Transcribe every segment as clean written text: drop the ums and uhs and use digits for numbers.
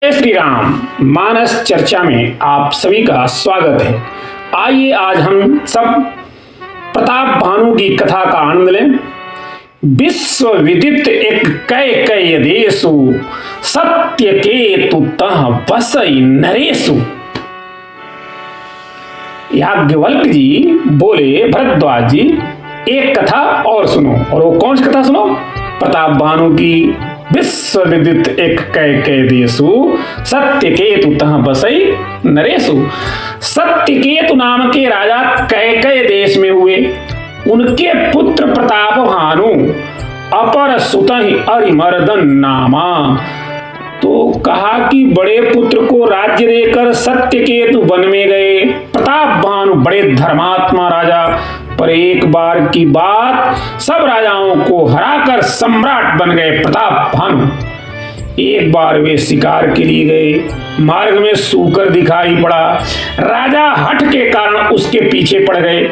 जय श्री राम। मानस चर्चा में आप सभी का स्वागत है। आइए आज हम सब प्रताप भानु की कथा का आनंद लें। विश्व विदित एक कैकेय देशु, सत्य केतु तह बसई नरेशु। याज्ञवल्क्य जी बोले, भरद्वाज जी एक कथा और सुनो। और वो कौन सी कथा सुनो? प्रताप भानु की विश्व विदित एक कैकेय देशु, सत्य केतु तह बसई नरेशु। सत्य केतु नाम के राजा कैकेय देश में हुए। उनके पुत्र प्रताप भानु अपर सुतहि अरिमर्दन नामा। तो कहा कि बड़े पुत्र को राज्य देकर सत्य केतु वन में गए। प्रताप भानु बड़े धर्मात्मा राजा, पर एक बार की बात, सब राजाओं को हराकर सम्राट बन गए प्रताप भानु। एक बार वे शिकार के लिए गए, मार्ग में सूकर दिखाई पड़ा। राजा हठ के कारण उसके पीछे पड़ गए।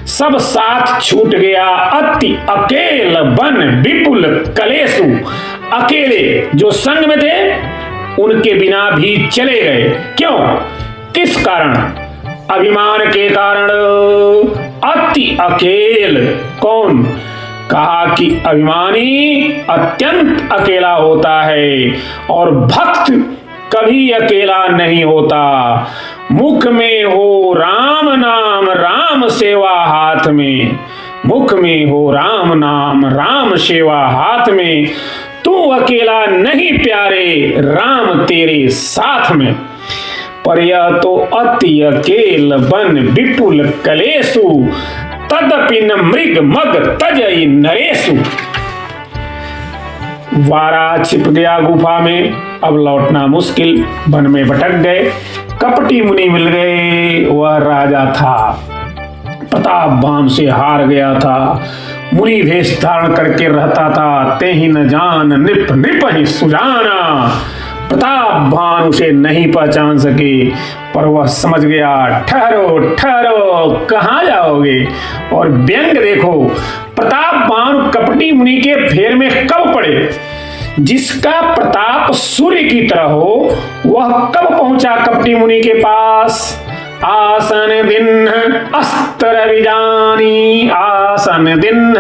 सब साथ छूट गया। अति अकेल बन विपुल कलेशु। अकेले जो संग में थे उनके बिना भी चले गए। क्यों? किस कारण? अभिमान के कारण। अति अकेल कौन? कहा कि अभिमानी अत्यंत अकेला होता है और भक्त कभी अकेला नहीं होता। मुख में हो राम नाम, राम सेवा हाथ में। मुख में हो राम नाम, राम सेवा हाथ में। तू अकेला नहीं प्यारे, राम तेरे साथ में। पर यह तो अति अकेल बन विपुल कलेशु, तदपि न मृग मग तजई नरेशु। वारा छिप गया गुफा में, अब लौटना मुश्किल। वन में भटक गए, कपटी मुनि मिल गए। वह राजा था, प्रताप भानु से हार गया था। मुनि भेष धारण करके रहता था। ते ही न जान नृप नृप ही सुजाना। प्रताप भानु से नहीं पहचान सके, पर वह समझ गया। ठहरो ठहरो, कहाँ जाओगे? और व्यंग देखो, प्रताप भानु कपटी मुनि के फेर में कब पड़े? जिसका प्रताप सूर्य की तरह हो, वह कब पहुंचा कपटी मुनि के पास? आसन दिन अस्त रवि जानी, आसन दिन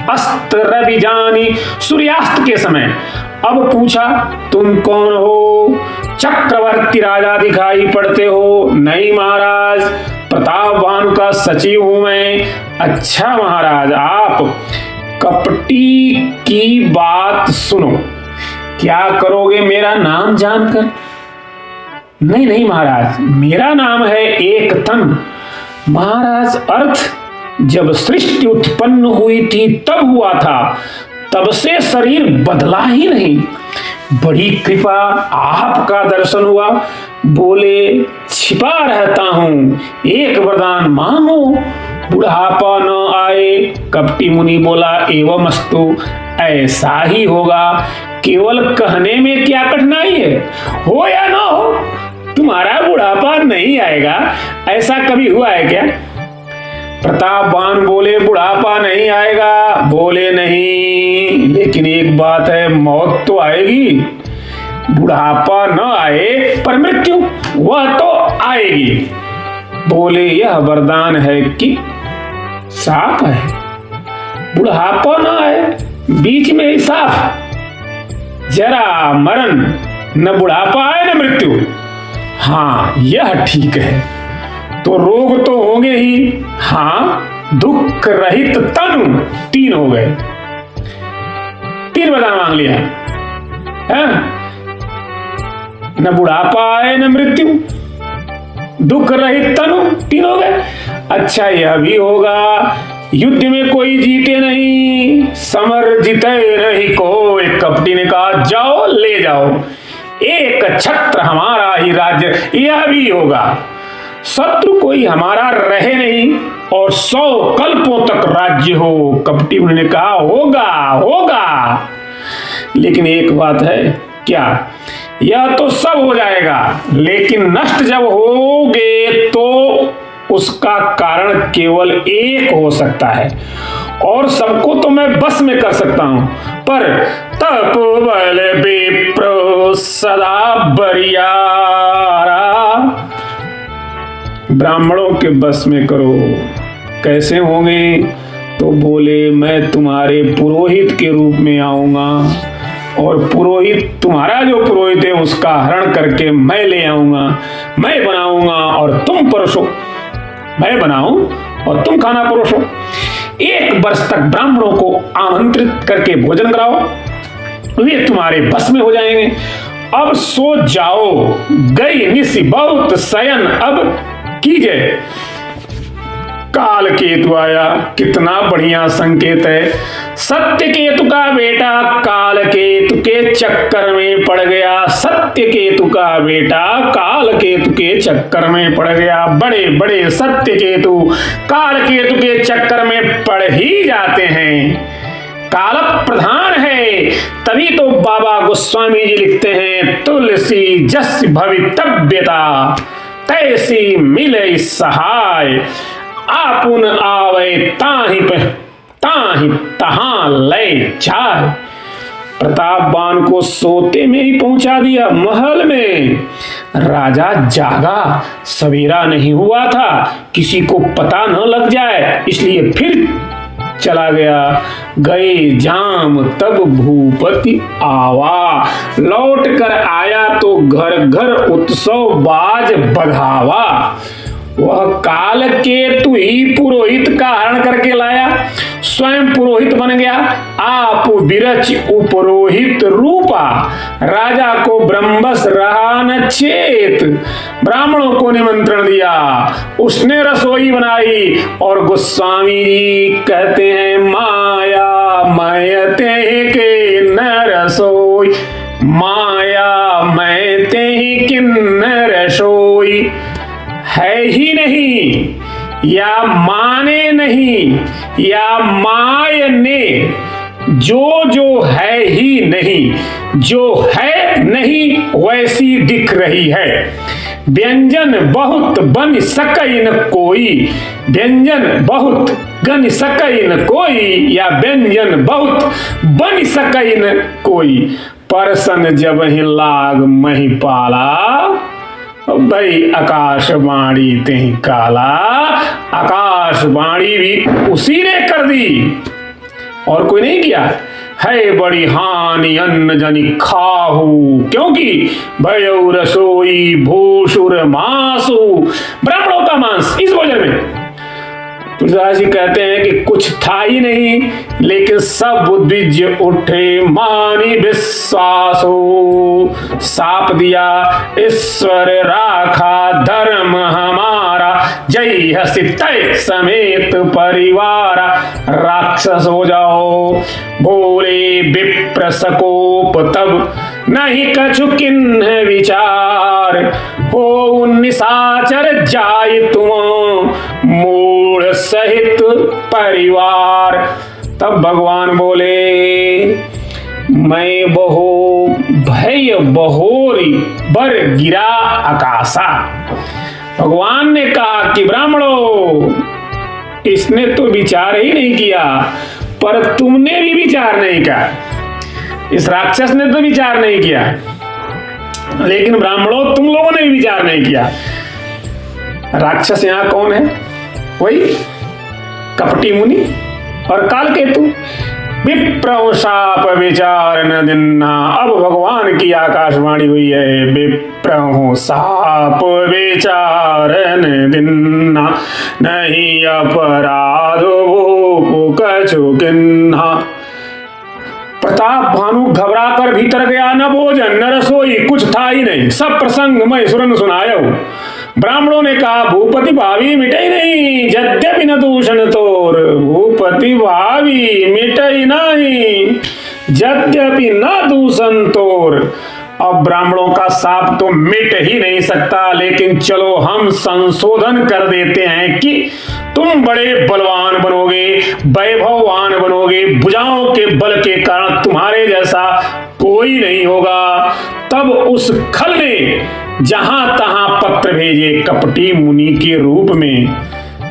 अस्त रवि जानी। सूर्यास्त के समय। अब पूछा, तुम कौन हो? चक्रवर्ती राजा दिखाई पड़ते हो। नहीं महाराज, प्रताप भानु का सचिव हूं मैं। अच्छा महाराज, आप कपटी की बात सुनो। क्या करोगे मेरा नाम जानकर? नहीं नहीं महाराज, मेरा नाम है एक तन। महाराज, अर्थ जब सृष्टि उत्पन्न हुई थी तब हुआ था, तब से शरीर बदला ही नहीं। बड़ी कृपा, आपका दर्शन हुआ। बोले, छिपा रहता हूं, एक वरदान मांगो, बुढ़ापा न आए। कपटी मुनि बोला, एवं अस्तु, ऐसा ही होगा। केवल कहने में क्या कठिनाई है? हो या ना हो, तुम्हारा बुढ़ापा नहीं आएगा। ऐसा कभी हुआ है क्या? प्रताप भानु बोले, बुढ़ापा नहीं आएगा। बोले, नहीं, लेकिन एक बात है, मौत तो आएगी। बुढ़ापा न आए पर मृत्यु, वह तो आएगी। बोले, यह वरदान है कि साफ है। बुढ़ापा न आए, बीच में ही साफ। जरा मरण, न बुढ़ापा आए न मृत्यु। हाँ, यह ठीक है। तो रोग तो होंगे ही। हाँ, दुख रहित तनु, 3 हो गए। 3 वरदान मांग लिया है। न बुढ़ापा आए न मृत्यु, दुख रहित तनु, 3 हो गए। अच्छा, यह भी होगा, युद्ध में कोई जीते नहीं, समर जीते नहीं कोई। कपटी ने कहा, जाओ ले जाओ, एक छत्र हमारा ही राज्य। यह भी होगा, शत्रु कोई हमारा रहे नहीं और 100 कल्पों तक राज्य हो। कपटी मुनि ने कहा, होगा होगा, लेकिन एक बात है। क्या? यह तो सब हो जाएगा, लेकिन नष्ट जब होगे तो उसका कारण केवल एक हो सकता है, और सबको तो मैं बस में कर सकता हूं, पर तप बल विप्र सदा बरियारा। ब्राह्मणों के बस में करो। कैसे होंगे? तो बोले मैं तुम्हारे पुरोहित के रूप में आऊंगा और पुरोहित, तुम्हारा जो पुरोहित है उसका हरण करके मैं ले आऊंगा, मैं बनाऊंगा और तुम परोसो, मैं बनाऊं और तुम खाना परोसो। 1 वर्ष तक ब्राह्मणों को आमंत्रित करके भोजन कराओ, वे तुम्हारे बस में हो जाएंगे। अब सो जाओ, गई निशि बहुत शयन अब कीजिए। काल केतु आया, कितना बढ़िया संकेत है। सत्य केतु का बेटा काल केतु के चक्कर में पड़ गया। सत्य केतु का बेटा काल केतु के चक्कर में पड़ गया। बड़े बड़े सत्य केतु काल केतु के चक्कर में पड़ ही जाते हैं। काल प्रधान है, तभी तो बाबा गोस्वामी जी लिखते हैं, तुलसी जस भवितव्यता तैसी मिले सहाय, आपुन आवे ताहि तहां ले जाए। प्रतापवान को सोते में ही पहुंचा दिया महल में। राजा जागा, सवेरा नहीं हुआ था, किसी को पता न लग जाए, इसलिए फिर चला गया। गए जाम तब भूपति आवा, लौट कर आया तो घर घर उत्सव बाज बधावा। वह काल केतु ही पुरोहित का हरण करके लाया, स्वयं पुरोहित बन गया। आप विरच उपरोहित रूपा, राजा को ब्रह्मस रहा न चेत। ब्राह्मणों को निमंत्रण दिया, उसने रसोई बनाई और गोस्वामी जी कहते हैं, माया मयते के न रसोई, माया मयते ही किन्न रसोई। है ही नहीं या माने नहीं या माय ने, जो है ही नहीं, जो है नहीं वैसी दिख रही है। व्यंजन बहुत बन सकई न कोई, व्यंजन बहुत गन सकई न कोई, या व्यंजन बहुत बन सकई न कोई। परसन जब ही लाग मही पाला, भाई आकाशवाणी तेहि काला। आकाशवाणी भी उसी ने कर दी और कोई नहीं किया। है बड़ी हानि अन्न जनि खाहू, क्योंकि भयउ रसोई भूषुर मासु। ब्राह्मणों का मांस इस भोजन में। तुलसीदास जी कहते हैं कि कुछ था ही नहीं, लेकिन सब द्विज उठे मानी विश्वासो। साप दिया ईश्वर राखा धर्म हमारा, जय हसी तय समेत परिवार। राक्षस हो जाओ बोले विप्र सकोप, तब नहीं कछु किन्ह विचार। हो निशाचर जाय तुम मूढ़ सहित परिवार। तब भगवान बोले, मैं बहो भय बहोरी बर गिरा आकाशा। भगवान ने कहा कि ब्राह्मणों, इसने तो विचार ही नहीं किया, पर तुमने भी विचार नहीं किया। इस राक्षस ने तो विचार नहीं किया, लेकिन ब्राह्मणों तुम लोगों ने भी विचार नहीं किया। राक्षस यहां कौन है? वही कपटी मुनि और कालकेतु। विप्र शाप विचार न दिन्ना। अब भगवान की आकाशवाणी हुई है, विप्र शाप विचार न दिन्ना, नहीं अपराध भूप कछु किन्हा। प्रताप भानु घबरा कर भीतर गया, न भोजन न रसोई कुछ था ही नहीं। सब प्रसंग मैं सुरन सुनायो। ब्राह्मणों ने कहा, भूपति भावी मिटे नहीं, यद्यपि न दूषण तोर। भूपति भावी मिटे नहीं, यद्यपि न दूषण तोर। अब ब्राह्मणों का साप तो मिट ही नहीं सकता, लेकिन चलो हम संशोधन कर देते हैं कि तुम बड़े बलवान बनोगे, वैभववान बनोगे, भुजाओं के बल के कारण तुम्हारे जैसा कोई नहीं होगा। तब उस खल ने जहां तहां पत्र भेजे कपटी मुनि के रूप में।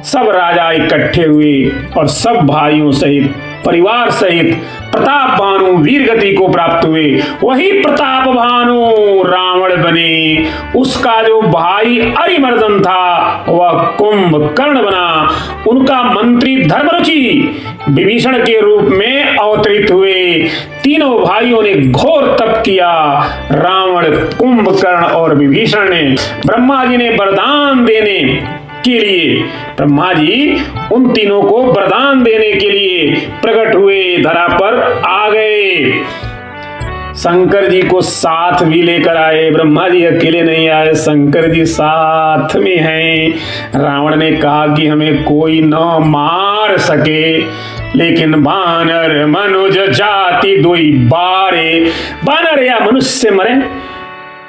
सब राजा इकट्ठे हुए और सब भाइयों सहित परिवार सहित प्रताप भानु वीर गति को प्राप्त हुए। वही प्रताप भानु रावण बने। उसका जो भाई अरिमर्दन था वह कुंभकर्ण बना। उनका मंत्री धर्मरुचि विभीषण के रूप में अवतरित हुए। तीनों भाइयों ने घोर तप किया। रावण, कुंभकर्ण और विभीषण ने ब्रह्मा जी ने वरदान देने के लिए, ब्रह्मा जी उन तीनों को वरदान देने के लिए प्रकट हुए, धरा पर आ गए। शंकर जी को साथ भी लेकर आए। ब्रह्मा जी अकेले नहीं आए, शंकर जी साथ में हैं। रावण ने कहा कि हमें कोई न मार सके, लेकिन बानर मनुज जाति दुई बारे, बानर या मनुष्य मरे।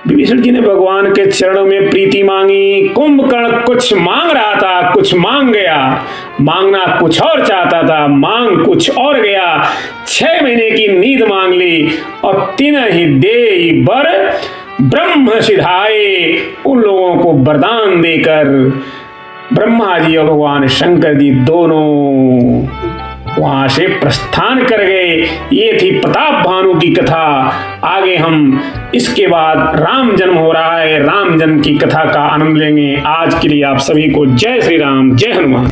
विभीषण जी ने भगवान के चरणों में प्रीति मांगी। कुंभकर्ण कुछ मांग रहा था, कुछ मांग गया। मांगना कुछ और चाहता था, मांग कुछ और गया। 6 महीने की नींद मांग ली और 3 ही दे बर ब्रह्म सिधाए। उन लोगों को वरदान देकर ब्रह्मा जी और भगवान शंकर जी दोनों वहां से प्रस्थान कर गए। ये थी प्रताप भानु की कथा। आगे हम इसके बाद राम जन्म हो रहा है, राम जन्म की कथा का आनंद लेंगे। आज के लिए आप सभी को जय श्री राम, जय हनुमान।